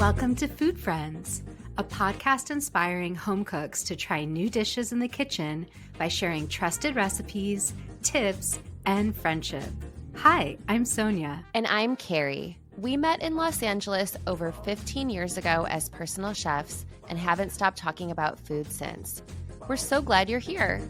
Welcome to Food Friends, a podcast inspiring home cooks to try new dishes in the kitchen by sharing trusted recipes, tips, and friendship. Hi, I'm Sonya. And I'm Carrie. We met in Los Angeles over 15 years ago as personal chefs and haven't stopped talking about food since. We're so glad you're here.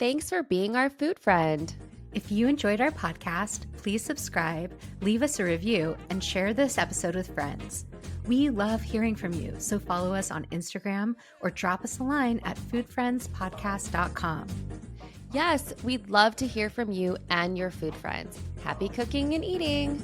Thanks for being our food friend. If you enjoyed our podcast, please subscribe, leave us a review, and share this episode with friends. We love hearing from you, so follow us on Instagram or drop us a line at foodfriendspodcast.com. Yes, we'd love to hear from you and your food friends. Happy cooking and eating.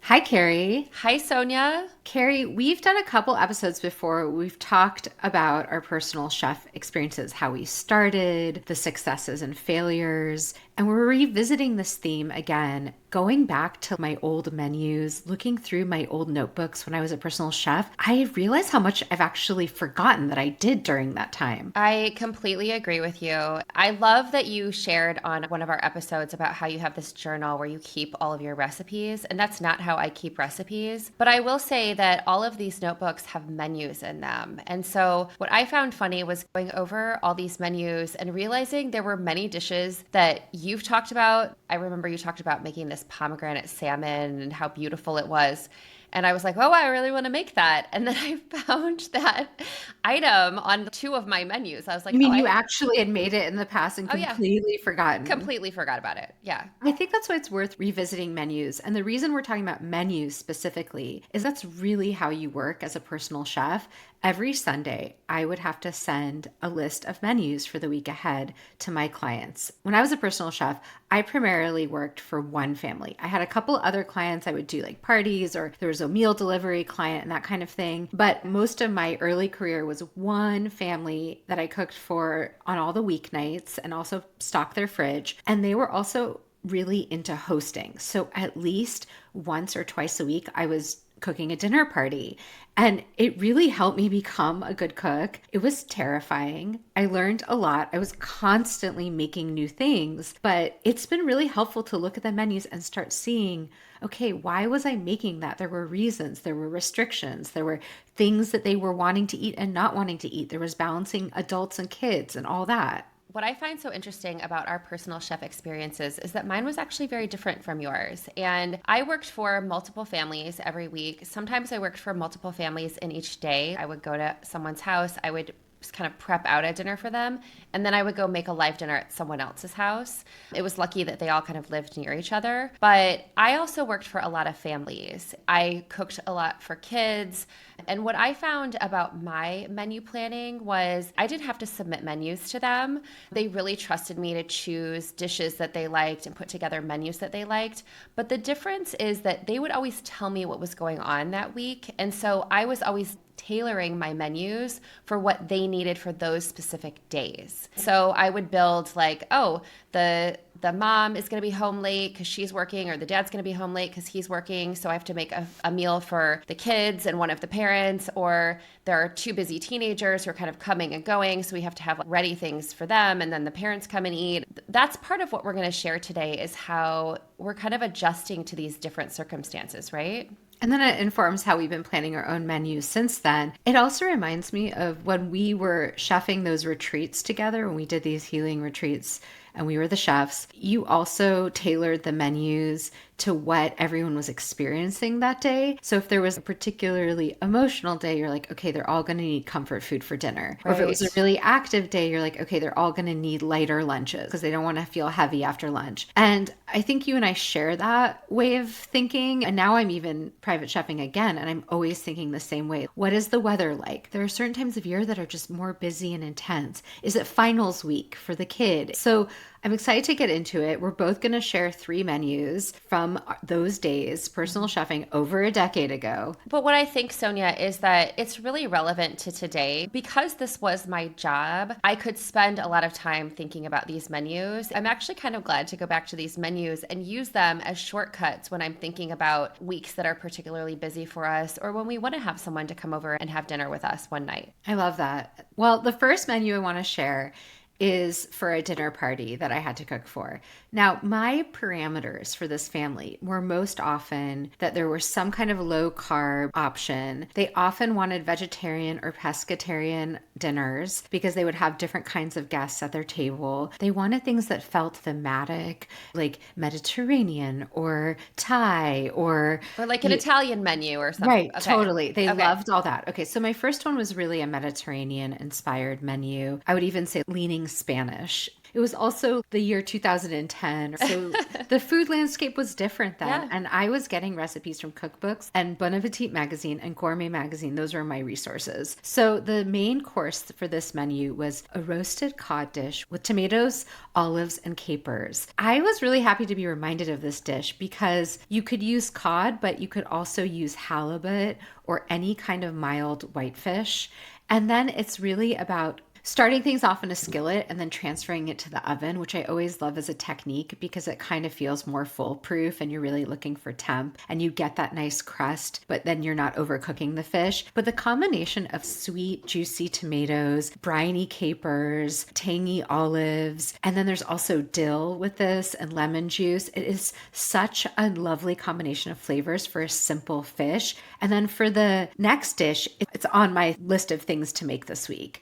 Hi, Carrie. Hi, Sonya. Carrie, we've done a couple episodes before. We've talked about our personal chef experiences, how we started, the successes and failures, and we're revisiting this theme again, going back to my old menus, looking through my old notebooks when I was a personal chef. I realized how much I've actually forgotten that I did during that time. I completely agree with you. I love that you shared on one of our episodes about how you have this journal where you keep all of your recipes, and that's not how I keep recipes. But I will say that all of these notebooks have menus in them. And so what I found funny was going over all these menus and realizing there were many dishes that you've talked about. I remember you talked about making this pomegranate salmon and how beautiful it was. And I was like, oh, I really want to make that. And then I found that item on two of my menus. I was like, you mean you actually had made it in the past and completely forgotten? Completely forgot about it. Yeah. I think that's why it's worth revisiting menus. And the reason we're talking about menus specifically is that's really how you work as a personal chef. Every Sunday, I would have to send a list of menus for the week ahead to my clients. When I was a personal chef, I primarily worked for one family. I had a couple other clients I would do like parties, or there was a meal delivery client and that kind of thing. But most of my early career was one family that I cooked for on all the weeknights and also stocked their fridge. And they were also really into hosting. So at least once or twice a week, I was cooking a dinner party. And it really helped me become a good cook. It was terrifying. I learned a lot. I was constantly making new things, but it's been really helpful to look at the menus and start seeing, okay, why was I making that? There were reasons, there were restrictions, there were things that they were wanting to eat and not wanting to eat. There was balancing adults and kids and all that. What I find so interesting about our personal chef experiences is that mine was actually very different from yours. And I worked for multiple families every week. Sometimes I worked for multiple families in each day. I would go to someone's house. I would just kind of prep out a dinner for them. And then I would go make a live dinner at someone else's house. It was lucky that they all kind of lived near each other. But I also worked for a lot of families. I cooked a lot for kids. And what I found about my menu planning was I didn't have to submit menus to them. They really trusted me to choose dishes that they liked and put together menus that they liked. But the difference is that they would always tell me what was going on that week. And so I was always tailoring my menus for what they needed for those specific days. So I would build like, oh, the mom is going to be home late because she's working, or the dad's going to be home late because he's working. So I have to make a meal for the kids and one of the parents, or there are two busy teenagers who are kind of coming and going. So we have to have ready things for them. And then the parents come and eat. That's part of what we're going to share today, is how we're kind of adjusting to these different circumstances, right? And then it informs how we've been planning our own menus since then. It also reminds me of when we were chefing those retreats together, when we did these healing retreats and we were the chefs. You also tailored the menus to what everyone was experiencing that day. So if there was a particularly emotional day, you're like, okay, they're all going to need comfort food for dinner. Right. Or if it was a really active day, you're like, okay, they're all going to need lighter lunches because they don't want to feel heavy after lunch. And I think you and I share that way of thinking. And now I'm even private chefing again, and I'm always thinking the same way. What is the weather like? There are certain times of year that are just more busy and intense. Is it finals week for the kid? So I'm excited to get into it. We're both going to share 3 menus from those days, personal chefing over a decade ago. But what I think, Sonya, is that it's really relevant to today. Because this was my job, I could spend a lot of time thinking about these menus. I'm actually kind of glad to go back to these menus and use them as shortcuts when I'm thinking about weeks that are particularly busy for us, or when we want to have someone to come over and have dinner with us one night. I love that. Well, the first menu I want to share is for a dinner party that I had to cook for. Now, my parameters for this family were most often that there was some kind of low carb option. They often wanted vegetarian or pescatarian dinners because they would have different kinds of guests at their table. They wanted things that felt thematic, like Mediterranean or Thai or Or like an Italian menu or something. right, Okay. totally. They Okay. loved all that. Okay, so my first one was really a Mediterranean inspired menu. I would even say leaning Spanish. It was also the year 2010. So the food landscape was different then. Yeah. And I was getting recipes from cookbooks and Bon Appetit magazine and Gourmet magazine. Those were my resources. So the main course for this menu was a roasted cod dish with tomatoes, olives, and capers. I was really happy to be reminded of this dish because you could use cod, but you could also use halibut or any kind of mild whitefish. And then it's really about starting things off in a skillet and then transferring it to the oven, which I always love as a technique because it kind of feels more foolproof and you're really looking for temp and you get that nice crust, but then you're not overcooking the fish. But the combination of sweet, juicy tomatoes, briny capers, tangy olives, and then there's also dill with this and lemon juice. It is such a lovely combination of flavors for a simple fish. And then for the next dish, it's on my list of things to make this week.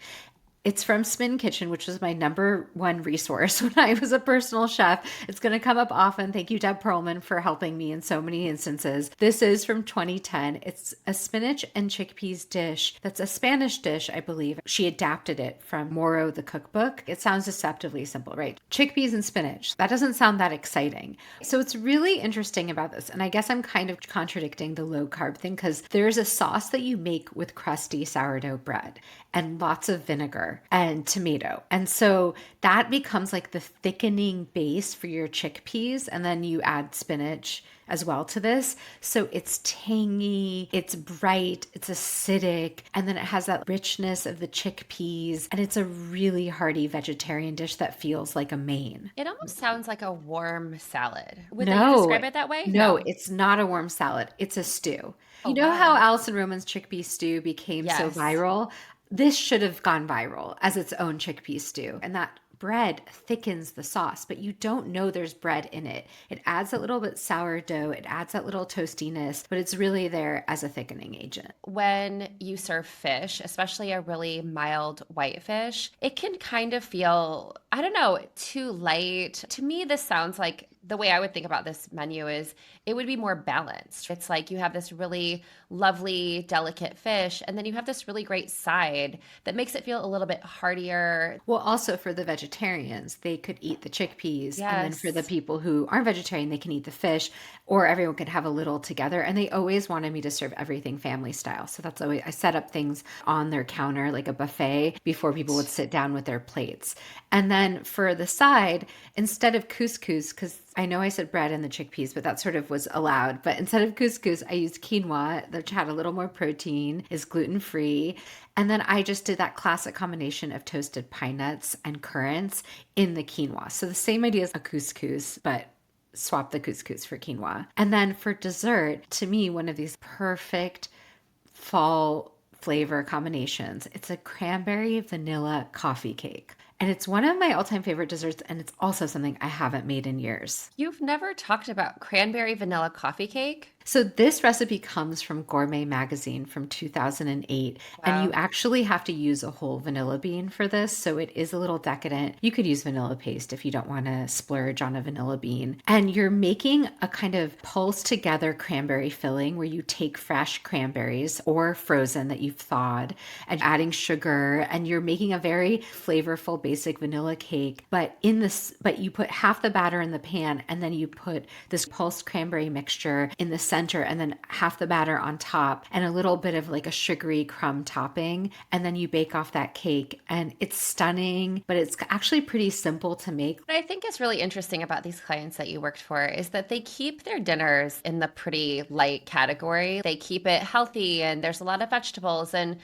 It's from Spin Kitchen, which was my number one resource when I was a personal chef. It's going to come up often. Thank you, Deb Perlman, for helping me in so many instances. This is from 2010. It's a spinach and chickpeas dish that's a Spanish dish, I believe. She adapted it from Moro, the cookbook. It sounds deceptively simple, right? Chickpeas and spinach. That doesn't sound that exciting. So it's really interesting about this. And I guess I'm kind of contradicting the low carb thing because there's a sauce that you make with crusty sourdough bread and lots of vinegar and tomato. And so that becomes like the thickening base for your chickpeas. And then you add spinach as well to this. So it's tangy, it's bright, it's acidic, and then it has that richness of the chickpeas. And it's a really hearty vegetarian dish that feels like a main. It almost sounds like a warm salad. Would you No, describe it that way? no, No. it's not a warm salad. It's a stew. Oh, You know how wow. Alison Roman's chickpea stew became so Yes. viral? This should have gone viral as its own chickpea stew. And that bread thickens the sauce, but you don't know there's bread in it. It adds a little bit sourdough, it adds that little toastiness, but it's really there as a thickening agent. When you serve fish, especially a really mild white fish, it can kind of feel, I don't know, too light. To me, this sounds like the way I would think about this menu is it would be more balanced. It's like you have this really lovely, delicate fish, and then you have this really great side that makes it feel a little bit heartier. Well, also for the vegetarians, they could eat the chickpeas. And then for the Yes. people who aren't vegetarian, they can eat the fish, or everyone could have a little together. And they always wanted me to serve everything family style. So that's always, I set up things on their counter like a buffet before people would sit down with their plates. And then for the side, instead of couscous, because I know I said bread and the chickpeas, but that sort of was allowed. But instead of couscous, I used quinoa, which had a little more protein, is gluten free. And then I just did that classic combination of toasted pine nuts and currants in the quinoa. So the same idea as a couscous, but swap the couscous for quinoa. And then for dessert, to me, one of these perfect fall flavor combinations, it's a cranberry vanilla coffee cake. And it's one of my all time favorite desserts. And it's also something I haven't made in years. You've never talked about cranberry vanilla coffee cake? So this recipe comes from Gourmet magazine from 2008, and you Wow. actually have to use a whole vanilla bean for this, so it is a little decadent. You could use vanilla paste if you don't want to splurge on a vanilla bean. And you're making a kind of pulse together cranberry filling where you take fresh cranberries or frozen that you've thawed and adding sugar, and you're making a very flavorful basic vanilla cake, but you put half the batter in the pan and then you put this pulsed cranberry mixture in the center and then half the batter on top and a little bit of like a sugary crumb topping. And then you bake off that cake and it's stunning, but it's actually pretty simple to make. What I think is really interesting about these clients that you worked for is that they keep their dinners in the pretty light category. They keep it healthy and there's a lot of vegetables. And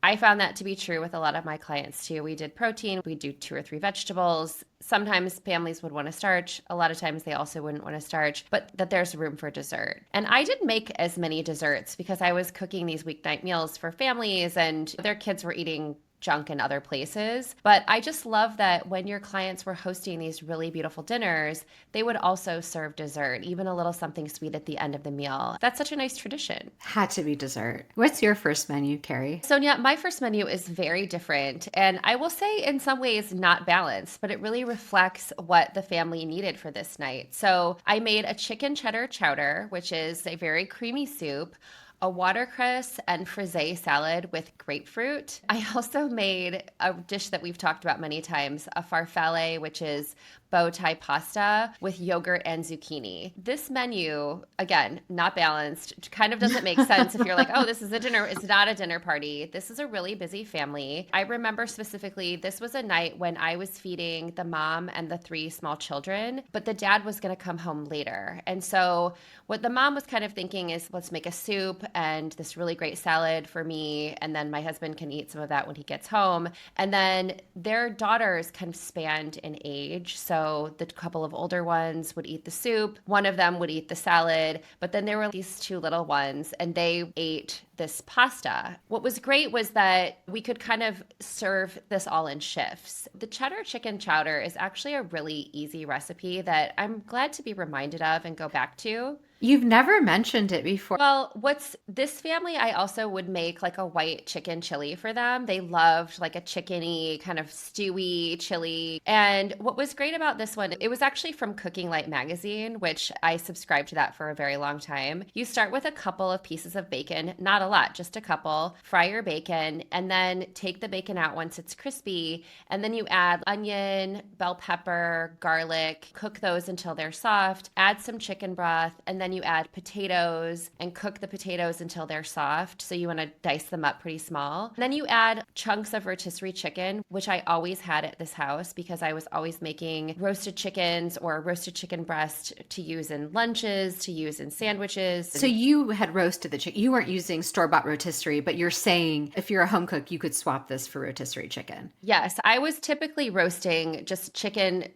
I found that to be true with a lot of my clients too. We did protein, we do 2 or 3 vegetables. Sometimes families would want to starch. A lot of times they also wouldn't want to starch, but that there's room for dessert. And I didn't make as many desserts because I was cooking these weeknight meals for families and their kids were eating junk in other places. But I just love that when your clients were hosting these really beautiful dinners, they would also serve dessert, even a little something sweet at the end of the meal. That's such a nice tradition. Had to be dessert. What's your first menu, Carrie? Sonia, my first menu is very different, and I will say in some ways not balanced, but it really reflects what the family needed for this night. So I made a chicken cheddar chowder, which is a very creamy soup, a watercress and frisee salad with grapefruit. I also made a dish that we've talked about many times, a farfalle, which is bow tie pasta with yogurt and zucchini. This menu, again, not balanced, kind of doesn't make sense if you're like, oh, this is a dinner. It's not a dinner party. This is a really busy family. I remember specifically, this was a night when I was feeding the mom and the three small children, but the dad was going to come home later. And so what the mom was kind of thinking is, let's make a soup and this really great salad for me, and then my husband can eat some of that when he gets home. And then their daughters kind of spanned in age. So the couple of older ones would eat the soup, one of them would eat the salad, but then there were these two little ones and they ate this pasta. What was great was that we could kind of serve this all in shifts. The cheddar chicken chowder is actually a really easy recipe that I'm glad to be reminded of and go back to. You've never mentioned it before. Well, what's this family, I also would make like a white chicken chili for them. They loved like a chickeny, kind of stewy chili. And what was great about this one, it was actually from Cooking Light magazine, which I subscribed to that for a very long time. You start with a couple of pieces of bacon, not a lot, just a couple. Fry your bacon and then take the bacon out once it's crispy. And then you add onion, bell pepper, garlic, cook those until they're soft, add some chicken broth, and then you add potatoes and cook the potatoes until they're soft. So you want to dice them up pretty small. And then you add chunks of rotisserie chicken, which I always had at this house because I was always making roasted chickens or roasted chicken breast to use in lunches, to use in sandwiches. So you had roasted the chicken. You weren't using store-bought rotisserie, but you're saying if you're a home cook, you could swap this for rotisserie chicken. Yes, I was typically roasting just chicken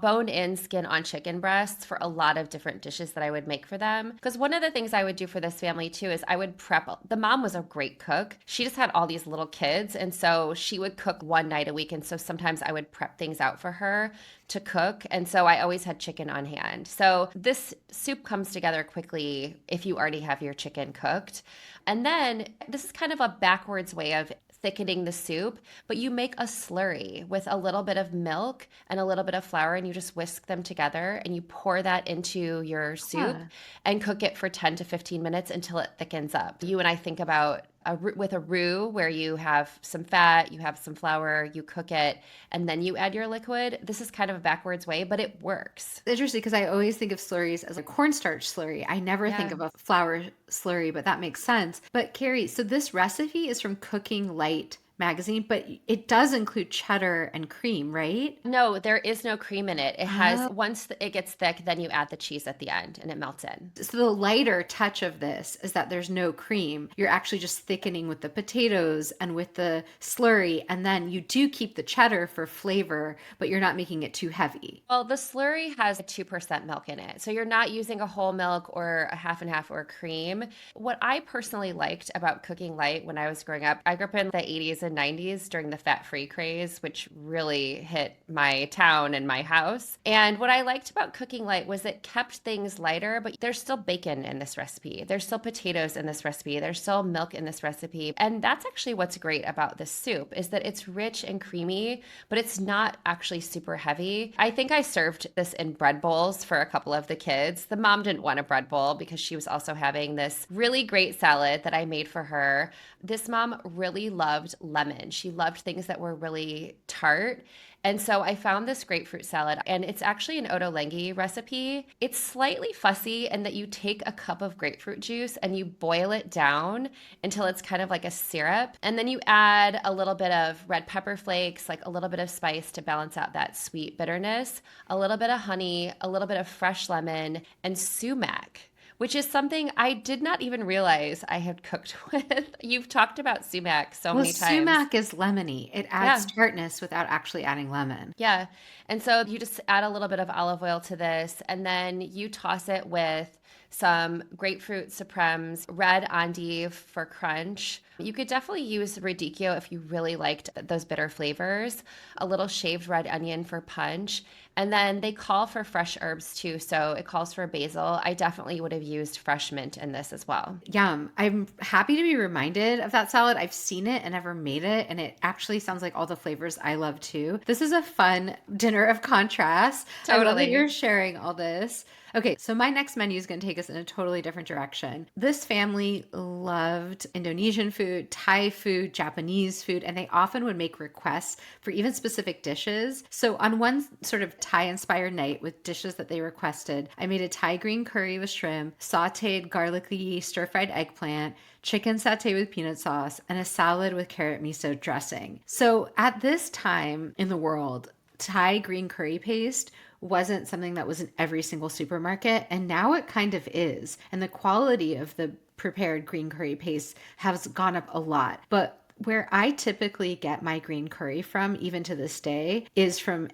bone in skin on chicken breasts for a lot of different dishes that I would make for them. Because one of the things I would do for this family too is I would prep. The mom was a great cook. She just had all these little kids. And so she would cook one night a week. And so sometimes I would prep things out for her to cook. And so I always had chicken on hand. So this soup comes together quickly if you already have your chicken cooked. And then this is kind of a backwards way of thickening the soup, but you make a slurry with a little bit of milk and a little bit of flour, and you just whisk them together and you pour that into your soup and cook it for 10 to 15 minutes until it thickens up. You and I think about with a roux where you have some fat, you have some flour, you cook it, and then you add your liquid. This is kind of a backwards way, but it works. Interesting, because I always think of slurries as a cornstarch slurry. I never think of a flour slurry, but that makes sense. But Carrie, so this recipe is from Cooking Light magazine, but it does include cheddar and cream, right? No, there is no cream in it. It has, once it gets thick, then you add the cheese at the end and it melts in. So the lighter touch of this is that there's no cream. You're actually just thickening with the potatoes and with the slurry, and then you do keep the cheddar for flavor, but you're not making it too heavy. Well, the slurry has 2% milk in it. So you're not using a whole milk or a half and half or cream. What I personally liked about Cooking Light when I was growing up, I grew up in the 80s and 90s during the fat-free craze, which really hit my town and my house. And what I liked about Cooking Light was it kept things lighter, but there's still bacon in this recipe. There's still potatoes in this recipe. There's still milk in this recipe. And that's actually what's great about this soup is that it's rich and creamy, but it's not actually super heavy. I think I served this in bread bowls for a couple of the kids. The mom didn't want a bread bowl because she was also having this really great salad that I made for her. This mom really loved lemon. She loved things that were really tart. And so I found this grapefruit salad, and it's actually an ottolenghi recipe. It's slightly fussy in that you take a cup of grapefruit juice and you boil it down until it's kind of like a syrup. And then you add a little bit of red pepper flakes, like a little bit of spice to balance out that sweet bitterness, a little bit of honey, a little bit of fresh lemon, and sumac, which is something I did not even realize I had cooked with. You've talked about sumac so Well, many times. sumac is lemony. It adds Yeah. tartness without actually adding lemon. Yeah. And so you just add a little bit of olive oil to this, and then you toss it with some grapefruit supremes, red endive for crunch. You could definitely use radicchio if you really liked those bitter flavors, a little shaved red onion for punch. And then they call for fresh herbs too. So it calls for basil. I definitely would have used fresh mint in this as well. Yum. I'm happy to be reminded of that salad. I've seen it and never made it, and it actually sounds like all the flavors I love too. This is a fun dinner of contrasts. I love that you're Totally. sharing all this. Okay, so my next menu is going to take us in a totally different direction. This family loved Indonesian food, Thai food, Japanese food, and they often would make requests for even specific dishes. So on one sort of Thai inspired night with dishes that they requested, I made a Thai green curry with shrimp, sauteed garlicky stir fried eggplant, chicken satay with peanut sauce, and a salad with carrot miso dressing. So at this time in the world, Thai green curry paste wasn't something that was in every single supermarket, and now it kind of is. And the quality of the prepared green curry paste has gone up a lot. But where I typically get my green curry from, even to this day, is from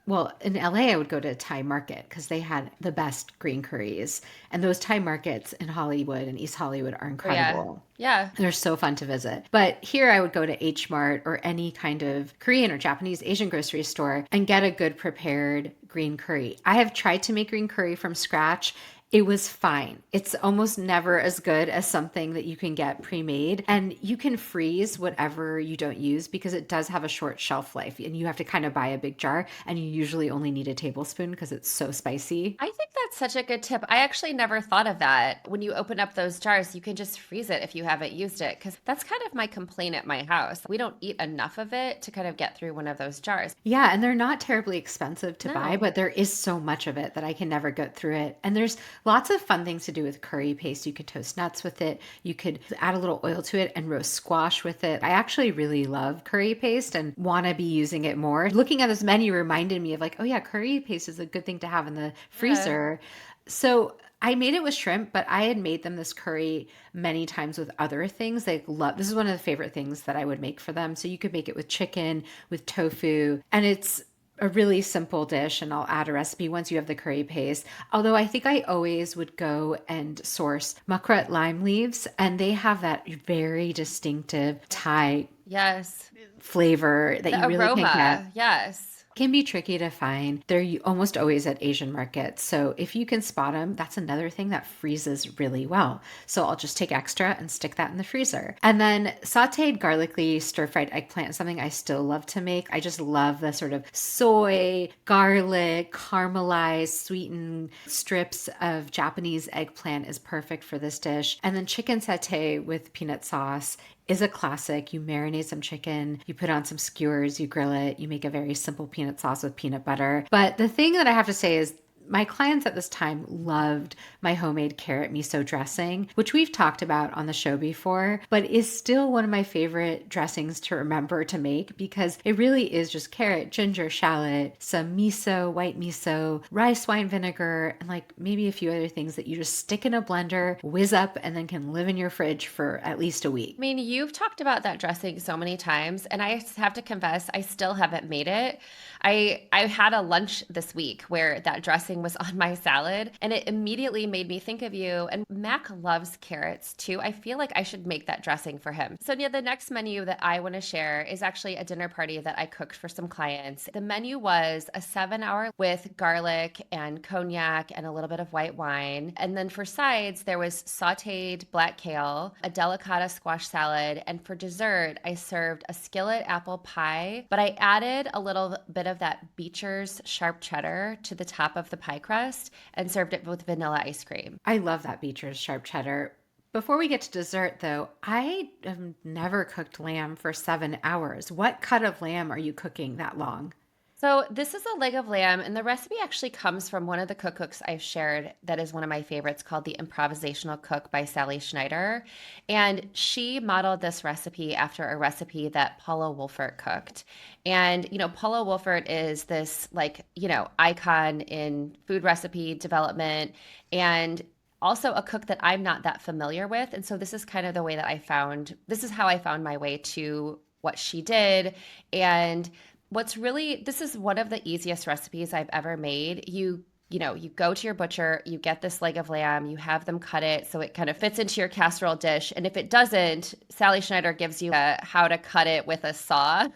well, in LA, I would go to a Thai market because they had the best green curries. And those Thai markets in Hollywood and East Hollywood are Oh, yeah. incredible. Yeah. They're so fun to visit. But here I would go to H Mart or any kind of Korean or Japanese Asian grocery store and get a good prepared green curry. I have tried to make green curry from scratch. It was fine. It's almost never as good as something that you can get pre-made. And you can freeze whatever you don't use because it does have a short shelf life. And you have to kind of buy a big jar and you usually only need a tablespoon because it's so spicy. I think that's such a good tip. I actually never thought of that. When you open up those jars, you can just freeze it if you haven't used it, because that's kind of my complaint at my house. We don't eat enough of it to kind of get through one of those jars. Yeah, and they're not terribly expensive to buy, No. but there is so much of it that I can never get through it. And there's lots of fun things to do with curry paste. You could toast nuts with it. You could add a little oil to it and roast squash with it. I actually really love curry paste and want to be using it more. Looking at this menu reminded me of like, oh yeah, curry paste is a good thing to have in the Yeah. freezer. So I made it with shrimp, but I had made them this curry many times with other things. They love this is one of the favorite things that I would make for them. So you could make it with chicken, with tofu, and it's a really simple dish, and I'll add a recipe once you have the curry paste. Although I think I always would go and source makrat lime leaves, and they have that very distinctive Thai Yes. flavor that The you really can't get. aroma. Yes. Can be tricky to find. They're almost always at Asian markets. So if you can spot them, that's another thing that freezes really well. So I'll just take extra and stick that in the freezer. And then sauteed garlicly stir-fried eggplant is something I still love to make. I just love the sort of soy, garlic, caramelized, sweetened strips of Japanese eggplant is perfect for this dish. And then chicken satay with peanut sauce is a classic. You marinate some chicken, you put on some skewers, you grill it, you make a very simple peanut sauce with peanut butter. But the thing that I have to say is my clients at this time loved my homemade carrot miso dressing, which we've talked about on the show before, but is still one of my favorite dressings to remember to make because it really is just carrot, ginger, shallot, some miso, white miso, rice wine vinegar, and like maybe a few other things that you just stick in a blender, whiz up, and then can live in your fridge for at least a week. I mean, you've talked about that dressing so many times, and I have to confess, I still haven't made it. I had a lunch this week where that dressing was on my salad, and it immediately made me think of you. And Mac loves carrots too. I feel like I should make that dressing for him. Sonia, the next menu that I want to share is actually a dinner party that I cooked for some clients. The menu was a 7 hour with garlic and cognac and a little bit of white wine. And then for sides, there was sauteed black kale, a delicata squash salad, and for dessert, I served a skillet apple pie, but I added a little bit of that Beecher's sharp cheddar to the top of the pie crust and served it with vanilla ice cream. I love that Beecher's sharp cheddar. Before we get to dessert, though, I have never cooked lamb for 7 hours. What cut of lamb are you cooking that long? So this is a leg of lamb, and the recipe actually comes from one of the cookbooks I've shared that is one of my favorites called The Improvisational Cook by Sally Schneider. And she modeled this recipe after a recipe that Paula Wolfert cooked. And, Paula Wolfert is this icon in food recipe development. And also a cook that I'm not that familiar with. And so this is kind of the way that this is how I found my way to what she did. And this is one of the easiest recipes I've ever made. You go to your butcher, you get this leg of lamb, you have them cut it so it kind of fits into your casserole dish. And if it doesn't, Sally Schneider gives you how to cut it with a saw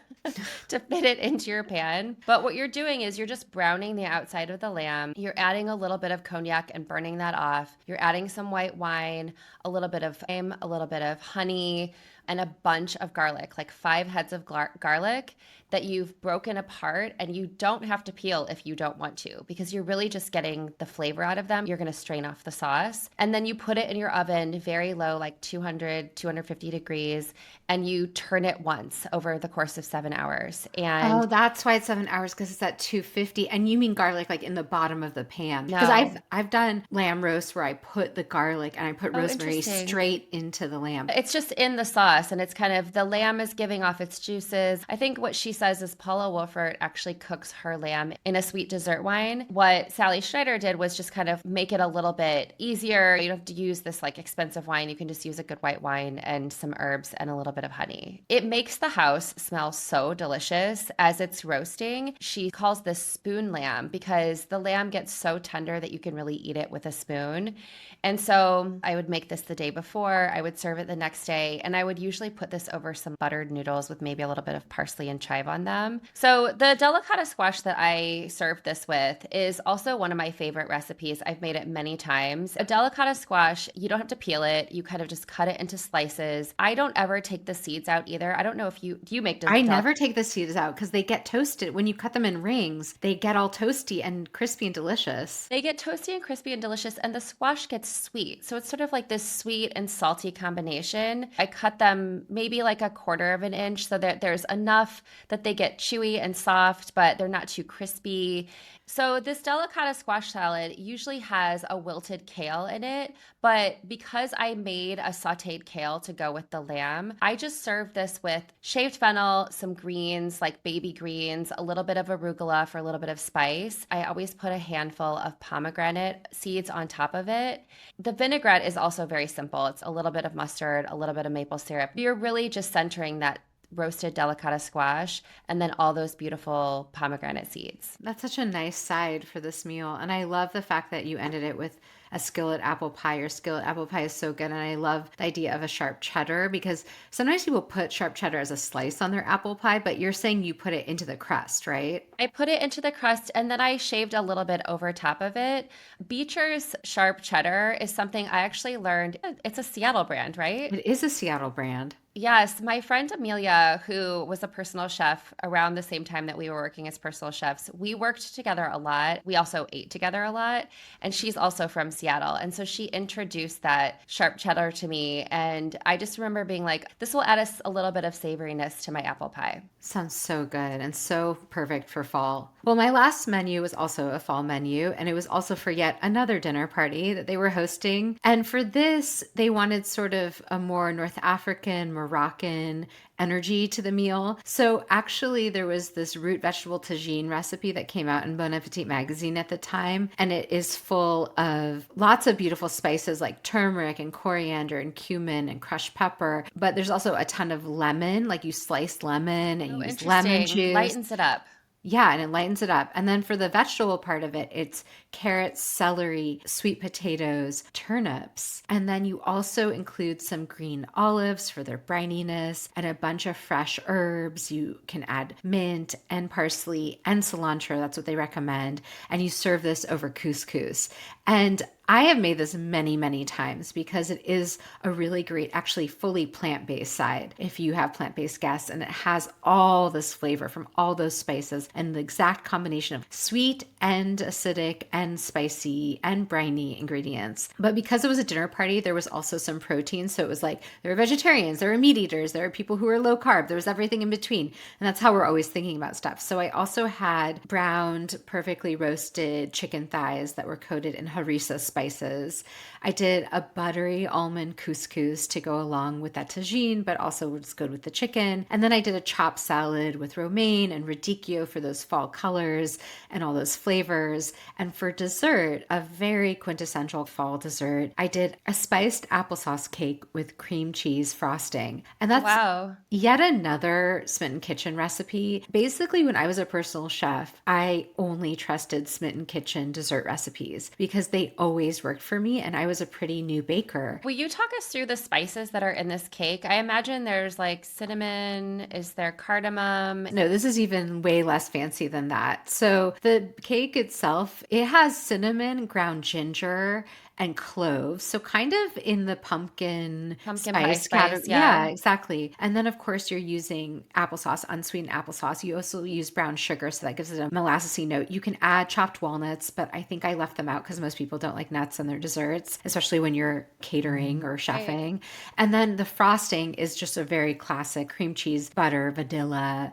to fit it into your pan. But what you're doing is you're just browning the outside of the lamb. You're adding a little bit of cognac and burning that off. You're adding some white wine, a little bit of thyme, a little bit of honey, and a bunch of garlic, like 5 heads of garlic that you've broken apart, and you don't have to peel if you don't want to, because you're really just getting the flavor out of them. You're going to strain off the sauce, and then you put it in your oven very low, like 200, 250 degrees, and you turn it once over the course of 7 hours. Oh, And that's why it's 7 hours because it's at 250. And you mean garlic like in the bottom of the pan? Because no. I've done lamb roast where I put the garlic and I put Oh, rosemary interesting. straight into the lamb. It's just in the sauce, and it's kind of the lamb is giving off its juices. I think what she says is Paula Wolfert actually cooks her lamb in a sweet dessert wine. What Sally Schneider did was just kind of make it a little bit easier. You don't have to use this like expensive wine. You can just use a good white wine and some herbs and a little bit of honey. It makes the house smell so delicious as it's roasting. She calls this spoon lamb because the lamb gets so tender that you can really eat it with a spoon. And so I would make this the day before. I would serve it the next day. And I would usually put this over some buttered noodles with maybe a little bit of parsley and chive on them. So the delicata squash that I served this with is also one of my favorite recipes. I've made it many times. A delicata squash, you don't have to peel it. You kind of just cut it into slices. I don't ever take the seeds out either. I don't know if do you make I never take the seeds out because they get toasted. When you cut them in rings, they get all toasty and crispy and delicious. They get toasty and crispy and delicious, and the squash gets sweet. So it's sort of like this sweet and salty combination. I cut them maybe like a quarter of an inch so that there's enough that they get chewy and soft, but they're not too crispy. So this delicata squash salad usually has a wilted kale in it, but because I made a sautéed kale to go with the lamb, I just served this with shaved fennel, some greens like baby greens, a little bit of arugula for a little bit of spice. I always put a handful of pomegranate seeds on top of it. The vinaigrette is also very simple. It's a little bit of mustard, a little bit of maple syrup. You're really just centering that roasted delicata squash and then all those beautiful pomegranate seeds. That's such a nice side for this meal. And I love the fact that you ended it with a skillet apple pie. Your skillet apple pie is so good. And I love the idea of a sharp cheddar because sometimes people put sharp cheddar as a slice on their apple pie, but you're saying you put it into the crust, right? I put it into the crust and then I shaved a little bit over top of it. Beecher's sharp cheddar is something I actually learned. It's a Seattle brand, right? It is a Seattle brand. Yes, my friend Amelia, who was a personal chef around the same time that we were working as personal chefs, we worked together a lot. We also ate together a lot. And she's also from Seattle. And so she introduced that sharp cheddar to me. And I just remember being like, this will add us a little bit of savoriness to my apple pie. Sounds so good and so perfect for fall. Well, my last menu was also a fall menu, and it was also for yet another dinner party that they were hosting. And for this, they wanted sort of a more North African, Moroccan energy to the meal. So actually, there was this root vegetable tagine recipe that came out in Bon Appetit magazine at the time, and it is full of lots of beautiful spices like turmeric and coriander and cumin and crushed pepper. But there's also a ton of lemon, like you slice lemon and Oh, you use lemon interesting. juice. Lightens it up. Yeah, and it lightens it up. And then for the vegetable part of it, it's carrots, celery, sweet potatoes, turnips. And then you also include some green olives for their brininess and a bunch of fresh herbs. You can add mint and parsley and cilantro. That's what they recommend. And you serve this over couscous. And I have made this many, many times because it is a really great, actually fully plant-based side if you have plant-based guests, and it has all this flavor from all those spices and the exact combination of sweet and acidic and spicy and briny ingredients. But because it was a dinner party, there was also some protein. So it was like there were vegetarians, there were meat eaters, there were people who were low carb, there was everything in between. And that's how we're always thinking about stuff. So I also had browned, perfectly roasted chicken thighs that were coated in harissa spices. I did a buttery almond couscous to go along with that tagine, but also was good with the chicken. And then I did a chopped salad with romaine and radicchio for those fall colors and all those flavors. And for dessert, a very quintessential fall dessert, I did a spiced applesauce cake with cream cheese frosting. And that's Wow. yet another Smitten Kitchen recipe. Basically, when I was a personal chef, I only trusted Smitten Kitchen dessert recipes because they always worked for me, and I was a pretty new baker. Will you talk us through the spices that are in this cake? I imagine there's like cinnamon, is there cardamom? No, this is even way less fancy than that. So the cake itself, it has cinnamon, ground ginger, and cloves. So kind of in the pumpkin Pumpkin pie spice category. spice, yeah. Yeah, exactly. And then of course you're using applesauce, unsweetened applesauce. You also use brown sugar, so that gives it a molassesy note. You can add chopped walnuts, but I think I left them out because most people don't like nuts in their desserts, especially when you're catering or Right. chefing. And then the frosting is just a very classic cream cheese, butter, vanilla,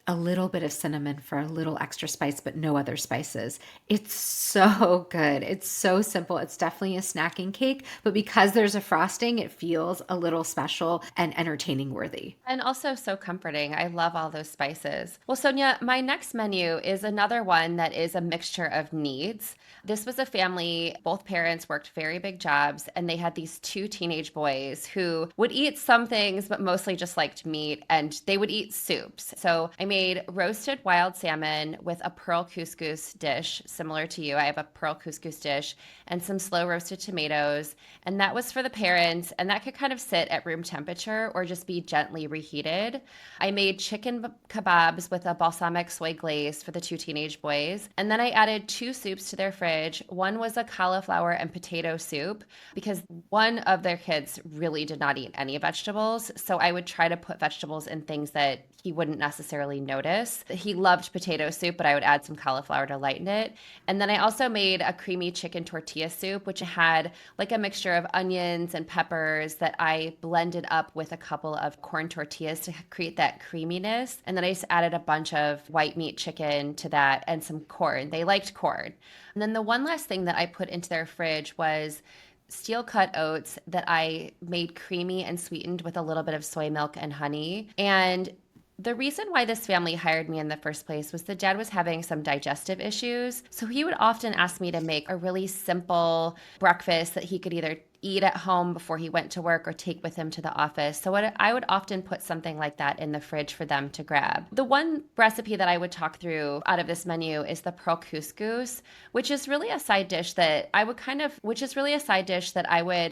a little bit of cinnamon for a little extra spice, but no other spices. It's so good. It's so simple. It's definitely a snacking cake, but because there's a frosting, it feels a little special and entertaining worthy. And also so comforting. I love all those spices. Well, Sonia, my next menu is another one that is a mixture of needs. This was a family, both parents worked very big jobs, and they had these two teenage boys who would eat some things, but mostly just liked meat, and they would eat soups. So I made roasted wild salmon with a pearl couscous dish, similar to you. I have a pearl couscous dish and some slow roasted tomatoes. And that was for the parents, and that could kind of sit at room temperature or just be gently reheated. I made chicken kebabs with a balsamic soy glaze for the two teenage boys. And then I added two soups to their fridge. One was a cauliflower and potato soup because one of their kids really did not eat any vegetables. So I would try to put vegetables in things that he wouldn't necessarily notice. He loved potato soup, but I would add some cauliflower to lighten it. And then I also made a creamy chicken tortilla soup, which had like a mixture of onions and peppers that I blended up with a couple of corn tortillas to create that creaminess. And then I just added a bunch of white meat chicken to that and some corn. They liked corn. And then the one last thing that I put into their fridge was steel cut oats that I made creamy and sweetened with a little bit of soy milk and honey. And the reason why this family hired me in the first place was the dad was having some digestive issues. So he would often ask me to make a really simple breakfast that he could either eat at home before he went to work or take with him to the office. So I would often put something like that in the fridge for them to grab. The one recipe that I would talk through out of this menu is the pearl couscous, which is really a side dish that I would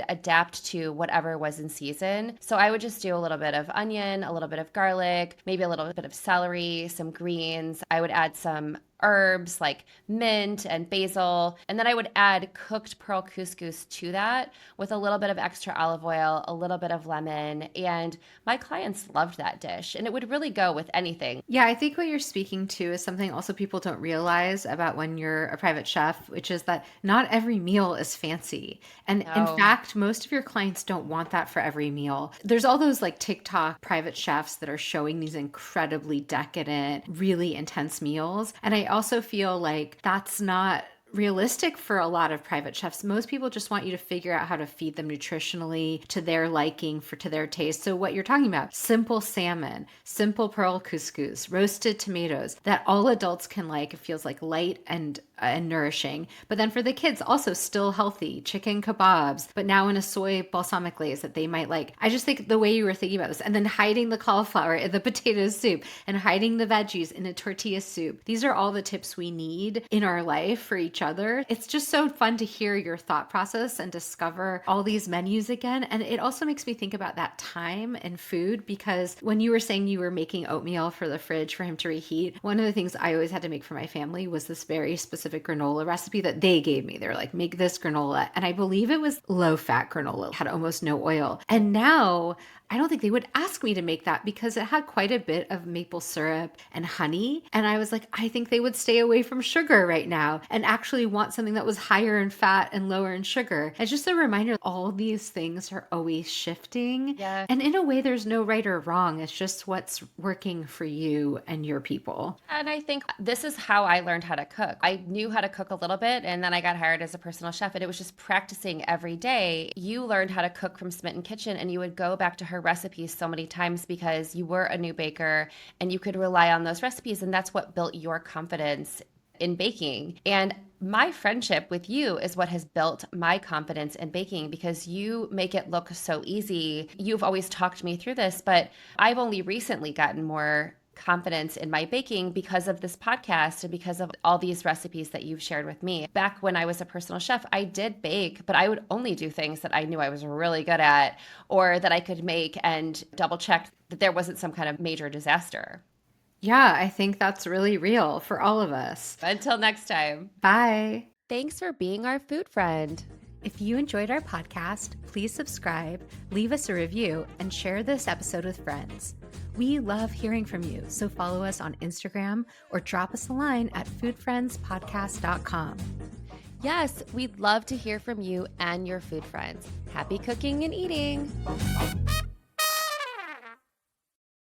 adapt to whatever was in season. So I would just do a little bit of onion, a little bit of garlic, maybe a little bit of celery, some greens. I would add some herbs like mint and basil. And then I would add cooked pearl couscous to that with a little bit of extra olive oil, a little bit of lemon. And my clients loved that dish. And it would really go with anything. Yeah, I think what you're speaking to is something also people don't realize about when you're a private chef, which is that not every meal is fancy. And in No. fact, most of your clients don't want that for every meal. There's all those like TikTok private chefs that are showing these incredibly decadent, really intense meals. And I also feel like that's not realistic for a lot of private chefs. Most people just want you to figure out how to feed them nutritionally to their liking, for to their taste. So what you're talking about, simple salmon, simple pearl couscous, roasted tomatoes that all adults can like. It feels like light and nourishing. But then for the kids, also still healthy, chicken kebabs, but now in a soy balsamic glaze that they might like. I just think the way you were thinking about this, and then hiding the cauliflower in the potato soup and hiding the veggies in a tortilla soup. These are all the tips we need in our life for each other. It's just so fun to hear your thought process and discover all these menus again. And it also makes me think about that time and food, because when you were saying you were making oatmeal for the fridge for him to reheat, one of the things I always had to make for my family was this very specific granola recipe that they gave me. They're like, make this granola. And I believe it was low fat granola, had almost no oil. And now I don't think they would ask me to make that because it had quite a bit of maple syrup and honey. And I was like, I think they would stay away from sugar right now and actually want something that was higher in fat and lower in sugar. It's just a reminder, all these things are always shifting. Yeah. And in a way, there's no right or wrong. It's just what's working for you and your people. And I think this is how I learned how to cook. I knew how to cook a little bit, and then I got hired as a personal chef, and it was just practicing every day. You learned how to cook from Smitten Kitchen, and you would go back to her recipes so many times because you were a new baker and you could rely on those recipes. And that's what built your confidence in baking. And My friendship with you is what has built my confidence in baking because you make it look so easy. You've always talked me through this, but I've only recently gotten more confidence in my baking because of this podcast and because of all these recipes that you've shared with me. Back when I was a personal chef, I did bake, but I would only do things that I knew I was really good at or that I could make and double check that there wasn't some kind of major disaster. Yeah, I think that's really real for all of us. Until next time. Bye. Thanks for being our food friend. If you enjoyed our podcast, please subscribe, leave us a review, and share this episode with friends. We love hearing from you, so follow us on Instagram or drop us a line at foodfriendspodcast.com. Yes, we'd love to hear from you and your food friends. Happy cooking and eating.